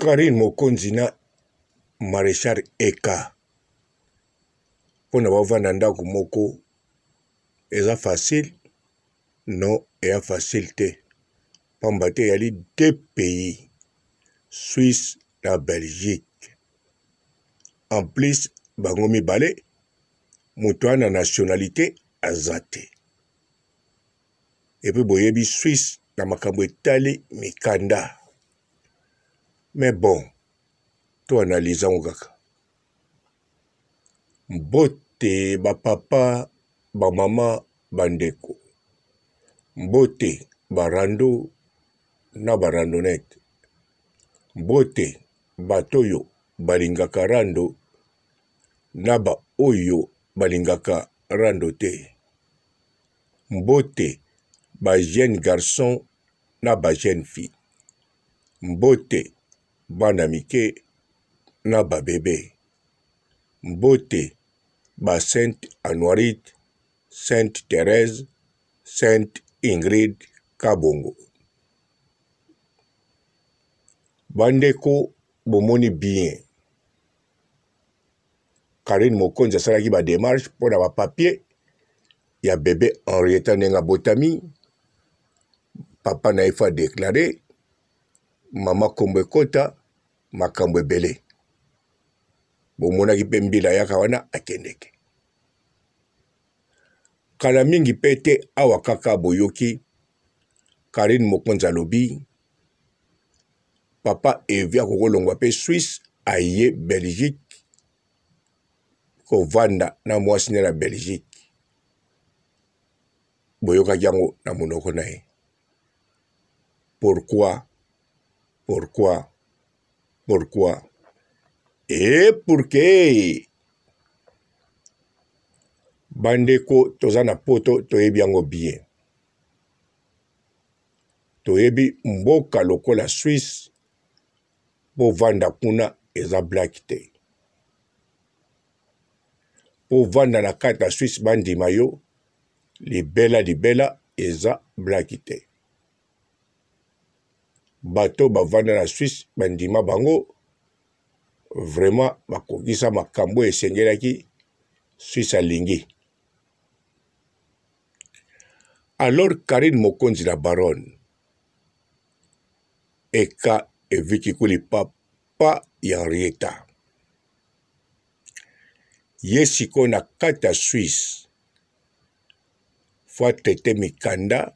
Karine Mokonzi na Maréchal Eka pona bavanda ndako moko eza facile non eya facile te pamba te yali deux pays Suisse na Belgique en plus bango mibale moto ana nationalité aza te epuis boyebi Suisse na makambo etali mikanda mais bon to analyse yango kaka mbote bapapa bamama bandeko mbote barando na barandonete mbote bato oyo balingaka rando na ba oyo balingaka rando te mbote ba jeune garçon na ba jeune fille mbote bana mike na ba bebe mbote ba Sainte Anuarite, Sainte Thérèse, Sainte Ingrid Kabongo. Bandeko bomoni bien. Karine Mokonzi asalaki ba démarche pour ba papier ya bébé Henrietta Nenga Botami. Papa na ifa déclaré mama kombo ekota makambo ebele. Bomonaki mpe mbila yaka wana akendeke. Kala mingi pete awa kaka boyoki Karine Mokonzi alobi papa evia kokolongwa pe Suisse aye Belgique kovanda na mwasi na Belgique boyokaki yango na monoko na ye. Pourquoi et pourquoi bandeko toza na poto toyebi yango bien toyebi mboka lokola Suisse povanda kuna eza black te povanda na kati ya Suisse bandima yo libela eza black te bato bavanda na Suisse bandima bango vraiment bakokisa makambo esengelaki Suisse alingi. Alors Karine Mokonzi la baronne Eka eviki kuli papa ya Henrietta ye siko na kati ya Suisse fwa tete mikanda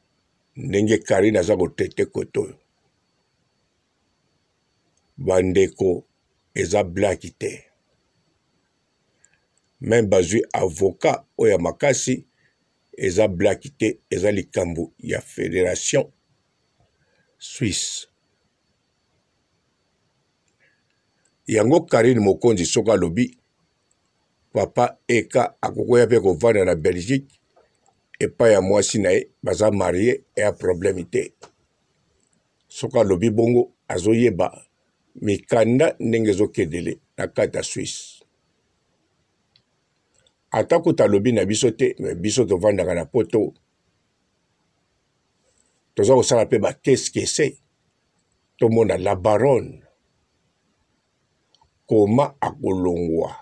ndenge Karine aza kotete koto bandeko eza blaki te même bazwi avocat oya makasi eza blaki te eza likambo ya fédération Suisse yango Karine Mokonzi soka alobi papa Eka akokoya pe kovanda na Belgique epai ya mwasi na ye baza marie eya problème te soka alobi bongo azoyeba mikanda ndenge ezokedele na kati ya Suisse ata kuta alobi na biso te me biso tovandaka na poto toza kosala mpe bakeskese tomona la baronne koma akolongwa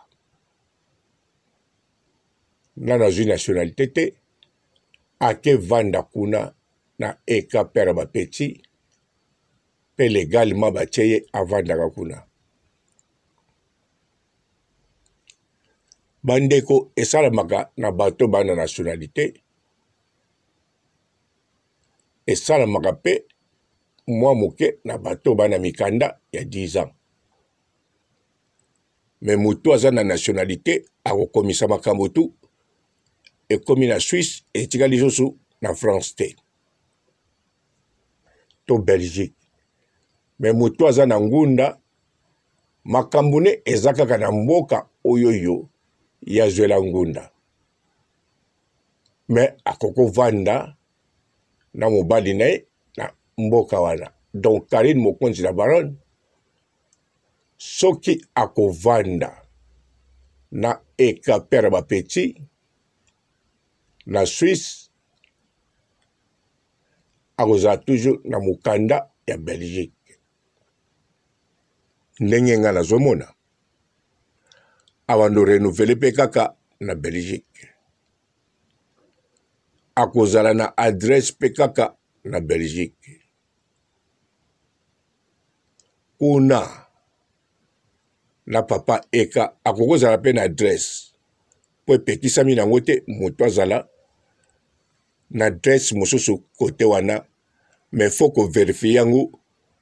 na nazwi nationalité te ake vanda kuna na Eka pere bapeti pe légalement batie ye avandaka kuna bandeko esalamaka na bato bana nationalité esalamaka mpe mwa moke na bato bana mikanda ya 10 ans me moto aza na nationalité akokomisa makambo tu ekomi na Suisse etikali lisusu na France te to Belgique me moto aza na ngunda makambo ne eza kaka na mboka oyoyo ya zwela ngunda me akoko vanda na mobali na ye na mboka wana donc Karine Mokonzi la baronne soki akovanda na Eka pere bapeti na Suisse akozala toujours na mokanda ya Belgique ndenge nga nazomona awando renouveler pe kaka na Belgique akozala na adresse pe kaka na Belgique kuna na papa eka akokozala pe na adresse po epekisami nango te moto azala na adresse mosusu kote wana mais faut ko verifie yango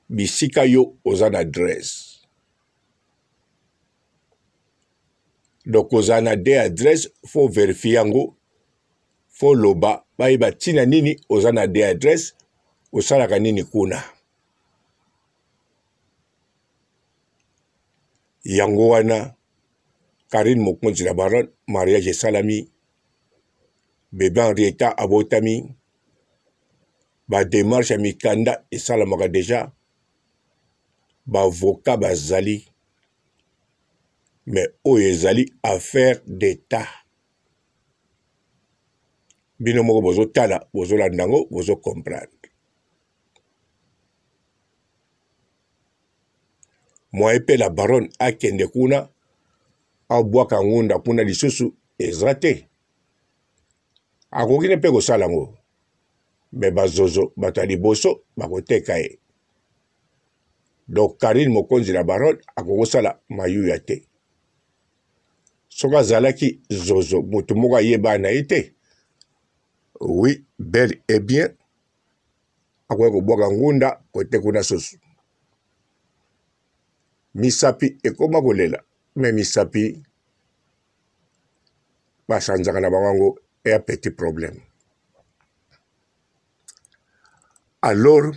bisika yo oza na adresse donc oza na de adresse faut vérifier yango faut loba bayeba tina nini oza na de adresse osalaka nini kuna yango wana Karine Mokonzi na Baron mariage esalami bebe Henrietta abotami ba démarche ya mikanda esalamaka deja ba avocat bazali mais oyo ezali affaire d'état bino moko bozotala bozolanda yango bozokomprendre moi mpe la baronne akende kuna abwaka ngunda kuna lisusu eza te akoki ne mpe kosala yango me bazozo bato ya liboso bakoteka ye donc Karine Mokonzi na Baronne akokosala mayuya te soki azalaki zozo moto moko ayeba na ye te oui bel et bien akoki kobwaka ngunda kote kuna susu misapi ekoma kolela me misapi basanzaka na bango et un petit problème. Alors,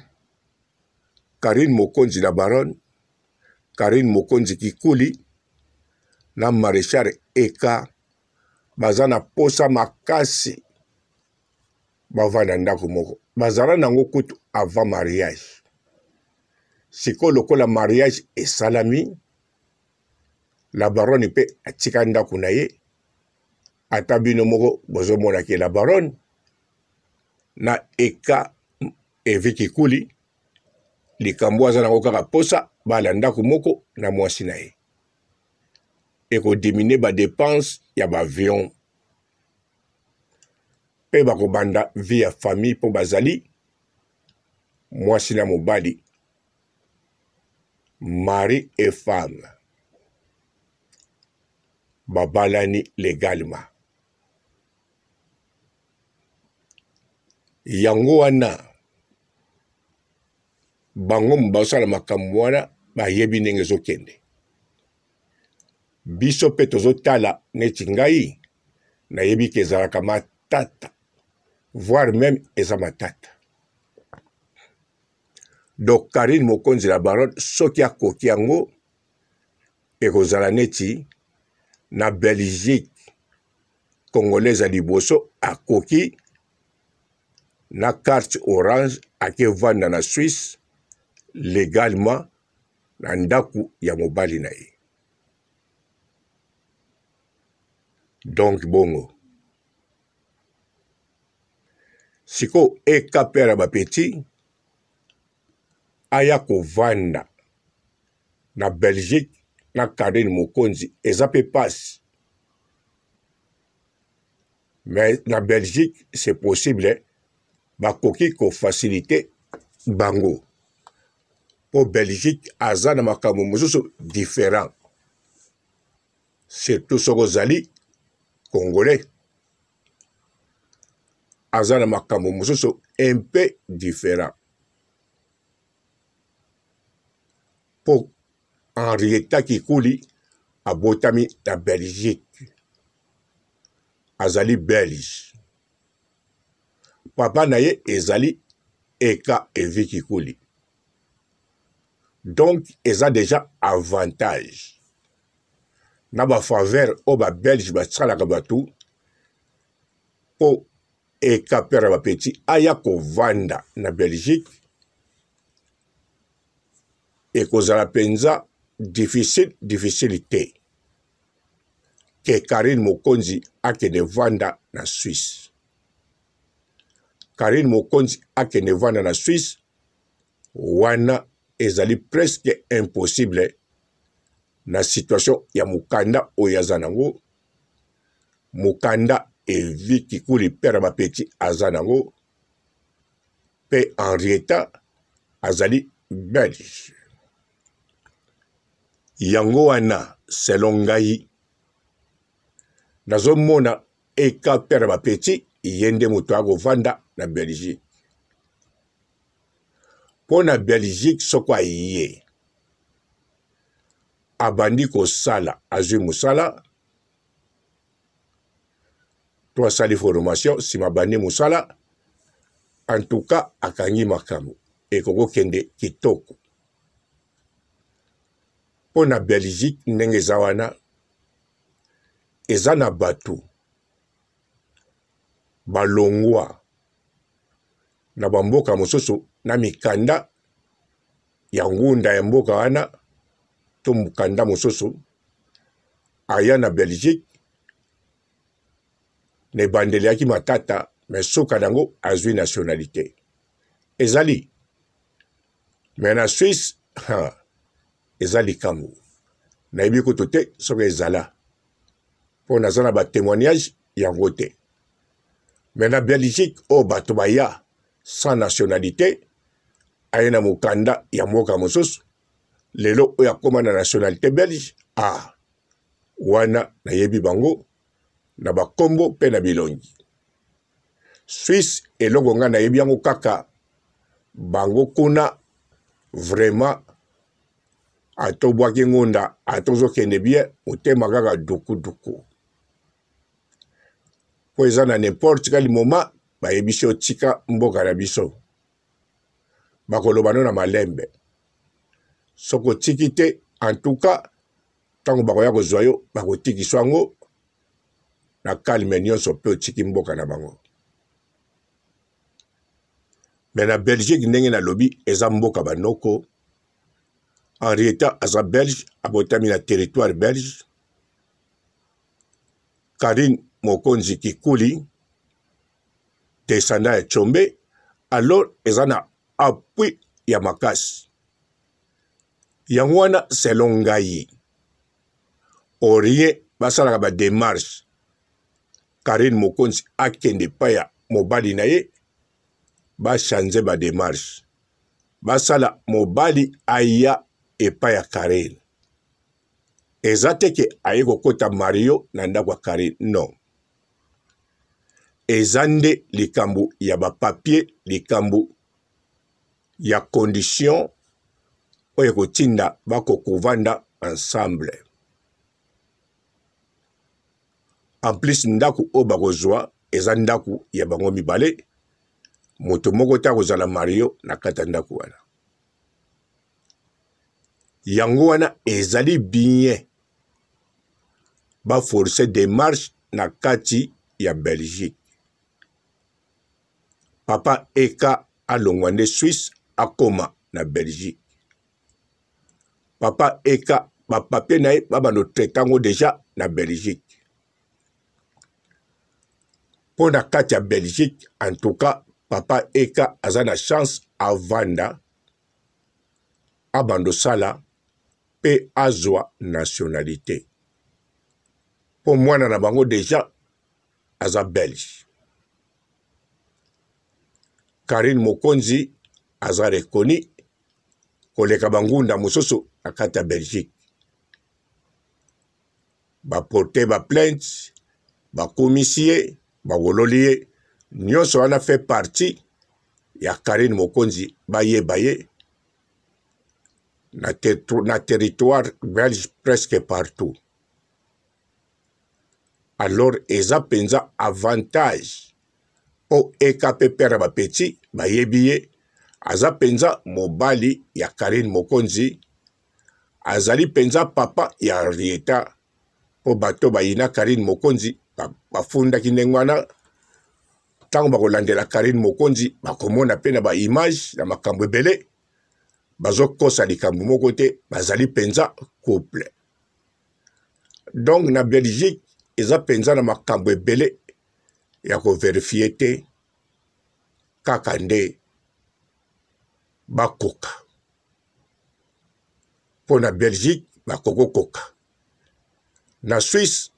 Karine Mokonzi na Baronne, Karine Mokonzi Kikuli, na maréchal Eka, bazana posa makasi, bavanda ndako moko. Bazala nango kutu avant mariage. Siko lokola mariage et salami, la Baronne pe atika ndako na ye, atabino moko bozo mona ke la Baronne, na Eka Evi Kikuli, likambo aza nango kaka posa bala ndako moko na mwasi na ye eko dimine ba dépense ya ba avion pe bakobanda vie ya famille po bazali mwasi na mobali mari et femme babalani légalement yango wana bango mbasala makambo wana bayebi ndenge ezokende biso mpe tozotala neti ngai nayebi ke ezalaka matata voire même eza matata donc Karine Mokonzi na Baronne soki akoki yango ekozala neti na Belgique congolaise ya liboso akoki na carte orange ake vanda na Suisse légalement na ndaku ya mobali na ye. Donc bongo. Siko Eka pera bapeti aya kovanda na Belgique na Karine Mokonzi eza pe passe. Mais na Belgique c'est possible bakoki ko faciliter bango. Pour Belgique aza na makambo mosusu différent. Surtout soko zali congolais. Aza na makambo mosusu un peu différent. Pour Henrietta Kikuli abotami na Belgique. Azali belge. Papa na ye ezali Eka Evi Kikuli. Donc, eza déjà avantage. Na ba faveur o ba belge ba tsalaka batu po Eka pera ba petit aya kovanda na Belgique et kozala penza difficulté ke Karine Mokonzi akende vanda na Suisse. Karine Mokonzi akende vanda na Suisse wana ezali presque impossible na situation ya mukanda oyo aza nango. Mukanda evi Kikuli père bapeti aza nango. Pe Henrietta azali belge. Yango wana selon ngai nazomona eka père bapeti yende moto akovanda na Belgique. Po na Belgique soko aye abandi kosala azwi musala to asali formation sima bandi musala en tout cas akangi makambo ekoko kende kitoko. Po na Belgique ndenge eza wana eza na bato balongwa na bamboka mosusu na mikanda ya ngunda ya mboka wana to mukanda mosusu aya na Belgique ne bandeli yaki matata mais soka nango azwi nationalité ezali mais na Suisse ezali kambo nayebi kutu te soki ezala po naza na batémoignage yango te. Mais na Belgique o bato baya sans nationalité aye na mukanda ya mboka mosusu lelo oyo akoma na nationalité belge wana nayebi bango na bakombo pe na bilongi. Suisse eloko nga nayebi yango kaka bango kuna vraiment atobwaki ngunda atozokende bien motema kaka duku po eza na n'importe quel moment bayebisi otika mboka na biso bakoloba no na malembe soko otiki te en tout cas ntango bakoya kozwa yo bakotikiswa yango na kalme nyonso pe otiki mboka na bango. Mais na Belgique ndenge nalobi eza mboka banoko. Henrietta aza belge abotami na territoire belge. Karine Mokonzi Kikuli descendant ya Tshombe alors eza na appui ya makasi. Yango wana selon ngai orie basalaka ba démarche Karine Mokonzi akende paya mobali na ye bachange ba démarche basala mobali aya epai ya Karine. Eza te ke aye kokota Mario na ndako ya Karine, non. Eza nde likambo ya bapapier, likambo ya condition oyo ekotinda bakokovanda ensemble. En plus ndako oyo bakozwa eza ndako ya bango mibale, moto moko te akozala Mario na kati ya ndako wana. Yango wana ezali bien ba forcer démarche na kati ya Belgique. Papa eka alongwa nde Suisse akoma na Belgique. Papa eka bapapier na ye babando traitango déjà na Belgique. Pour na kati ya Belgique, en tout cas, papa eka aza na chance avanda abando sala pe azwa nationalité. Pour mwana na bango déjà aza belge. Karine Mokonzi aza rekoni koleka bangunda mosusu na kati ya Belgique. Ba porter ba plainte, ba komisie, ba wololiye, nyonso wana fait partie ya Karine Mokonzi baye na territoire belge presque partout. Alors eza penza avantage po ekape pere ba petit bayebiye aza penza mobali ya Karine Mokonzi azali penza papa ya Henrietta po bato bayina Karine Mokonzi bafundaki ndenge wana ntango bakolandela Karine Mokonzi bakomona pe na ba image na makambo ebele bazokosa likambo moko te bazali penza couple. Donc na Belgique eza penza na makambo ebele ya koverifie te kaka nde bakoka. Po na Belgique bakoko koka. Na Suisse,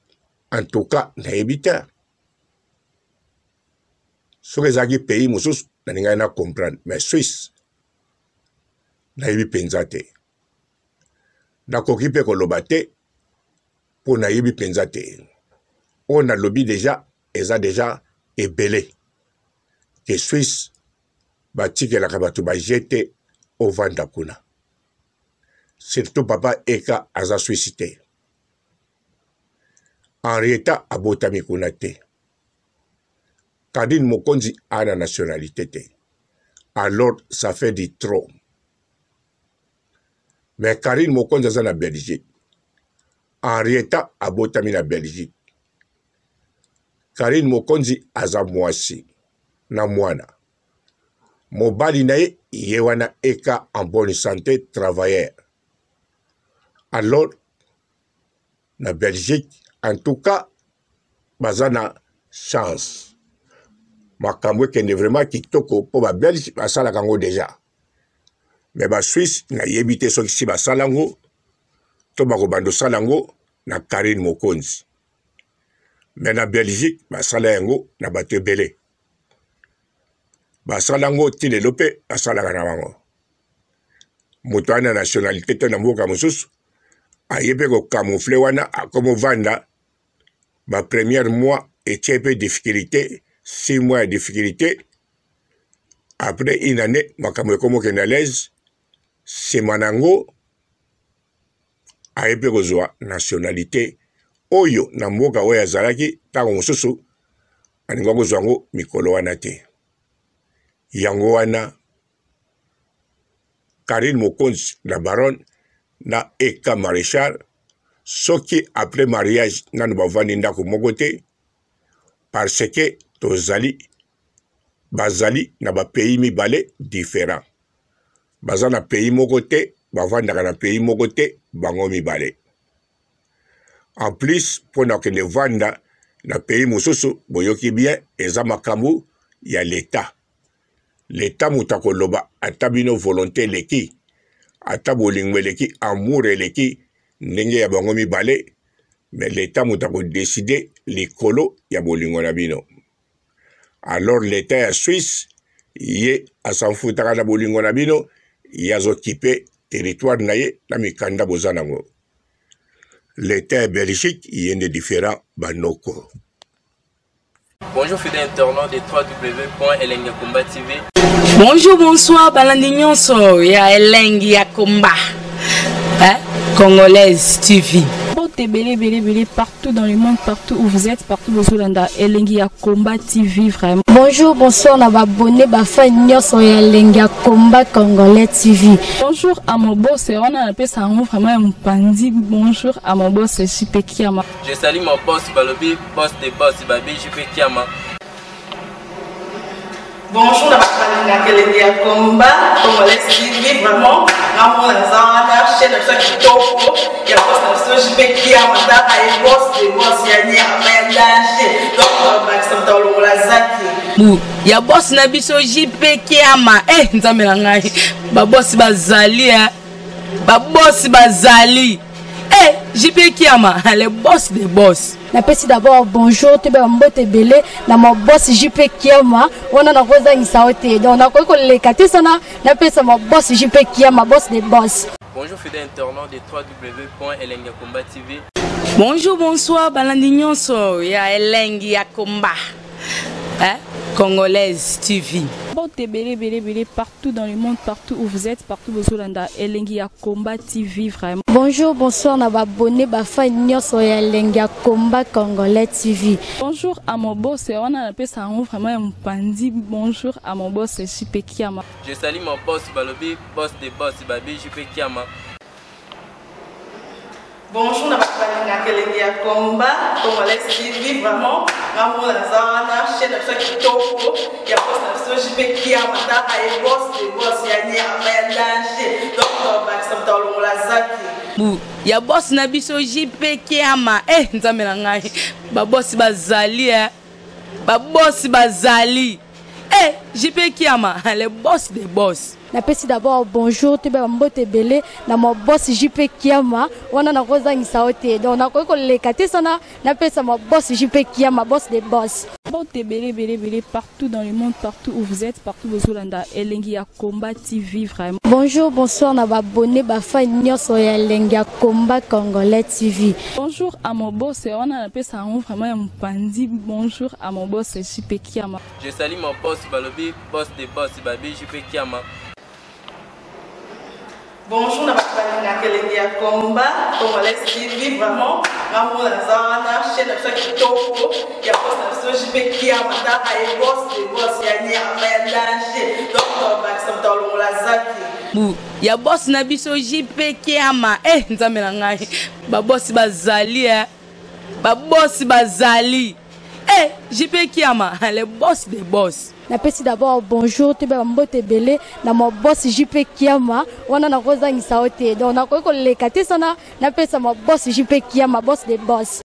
en tout cas, na ebita. Ce que zaki pays musus na ninga na comprendre, mais Suisse na yebi penzate. Na kokipe kolobate pour na yebi penzate. On a lobby déjà, eza déjà ebelé. Que Suisse batike la kabatu ba jete au vanda kuna. Surtout papa Eka aza suicité. Henrietta abotami kuna te. Kadine Mokonzi a la nationalité te. Alors ça fait du trop. Mais Karine Mokonzi aza na Belgique. Henrietta abotami na Belgique. Karine Mokonzi aza mwasi na mwana. Mobali na ye wana Eka en bonne santé travailleur. Alors na Belgique en tout cas bazana chance. Makamwe kende vraiment kitoko po ba Belge basala kango déjà. Mais ba Suisse na yebite soki si basalango to bako bando salango na Karine Mokonzi. Mais na Belgique basala yango na bato belé. Basalango tile lope basala kana bango. Moto ana nationalité to na mboka mosusu ayebe ko camoufler wana akomo vanda ba premier mois et peu difficulté 6 mois de difficulté. Après une année, makamwe komo kenalaise, c'est manango a ebe kozwa nationalité oyo na mboka oyo azalaki tango mosusu aninga kozwa ngo mikolo wana te. Yango wana Karine Mokonzi la baronne na Eka Maréchal soki après mariage nanu bavandi ndako moko te parce que tozali bazali na ba pays mibale différent. Baza na pays moko te, bavandaka na pays moko te, bango mibale. En plus, pona kende vanda na pays mosusu, boyoki bien, eza makambu ya l'État. L'État mutako loba atabino volonté leki, atabo lingwe leki, amour leki, ndenge ya bango mibale, mais l'État mutako décider likolo ya bolingo na bino. Alors l'État ya Suisse, ye asanfutaka na bolingo na bino, yazo kipe territoire na ye na mikanda bozanango. L'État ya Belgique, yende différent banoko. Bonjour fidèles internautes de www.elengiakomba TV. Bonjour, bonsoir, balandi nyonso ya Elengi ya Komba. Congolaise TV. Belé partout dans le monde, partout où vous êtes, partout où vous êtes, Elengi ya Komba TV vraiment. Bonjour, bonsoir, na abonné bafa nyonso ya Elengi ya Komba Congolais TV. Bonjour à mon boss, on a appelé ça vraiment un pandi. Bonjour à mon boss, JP Kiama. Je salue mon boss Balobi, boss de boss Babi, JP Kiama. Bonjour, na Elengi ya Komba Congolais TV vraiment. Amour na zana chaîne de ça qui topo. Il y a boss na JP Kiama, ta ay boss de boss ya ni amandaje. Donc Maxime Tolo la zaki. Ya boss na biso JP Kiama. Nzambe na ngai. Ba boss bazali ba boss bazali. JP Kiama, le boss des boss. Napesi d'abord bonjour, te ba mbote belé na mo boss JP Kiama. On a na koza ngisaote. Donc na ko le kati sana napesa mo boss JP Kiama, boss des boss. Bonjour fidèles internautes de www.elengiakomba TV. Bonjour, bonsoir, balandi nyonso ya Elengi ya Komba. Congolaise TV. Belé partout dans le monde, partout où vous êtes, partout où vous êtes, Elengi ya Komba TV vraiment. Bonjour, bonsoir, na abonné bafa nyonso ya Elengi ya Komba Congolais TV. Bonjour à mon boss, on a appelé ça vraiment un pandi. Bonjour à mon boss, JP Kiama. Je salue mon boss Balobi, boss de boss Babi, JP Kiama. Bonjour, na Elengi ya Komba Congolais TV vraiment. Amour na zana chaîne de ça qui topo. Il y a boss na JP Kiama, ta ay boss de boss ya ni amandaje. Donc Maxime Tolo la zaki. Ya boss na biso JP Kiama. Nzambe na ngai. Ba boss bazali ba boss bazali. JP Kiama, le boss des boss. Napesi d'abord bonjour te ba mbote belé na mo boss JP Kiama wana na kozangisa ote donc na ko leka te sana napesa mo boss JP Kiama boss des boss. Mbote belé partout dans le monde, partout où vous êtes, partout où vous êtes, Elengi ya Komba TV vraiment. Bonjour, bonsoir na ba abonné ba fan nyonso ya Elengi ya Komba Congolais TV. Bonjour à mon boss, on a appelé ça vraiment un pandi. Bonjour à mon boss JP Kiama. Je salue mon boss Balobi, boss des boss, Babi JP Kiama. Bonjour, na bakubali Elengi ya Komba Congolais TV vraiment. Maman la zana chaîne de kitoko ya boss na JP Kiama ta ay boss des boss ya ni ya danger. Donc ba samta longola zaki. Ya boss na biso JP Kiama nzambe na ngai ba boss bazali ba boss bazali JP Kiama le boss des boss. Napesi d'abord bonjour te ba mbote belé na mo boss JP Kiama wana na kozangisa ote donc na ko leka te sana napesa mo boss JP Kiama boss des boss.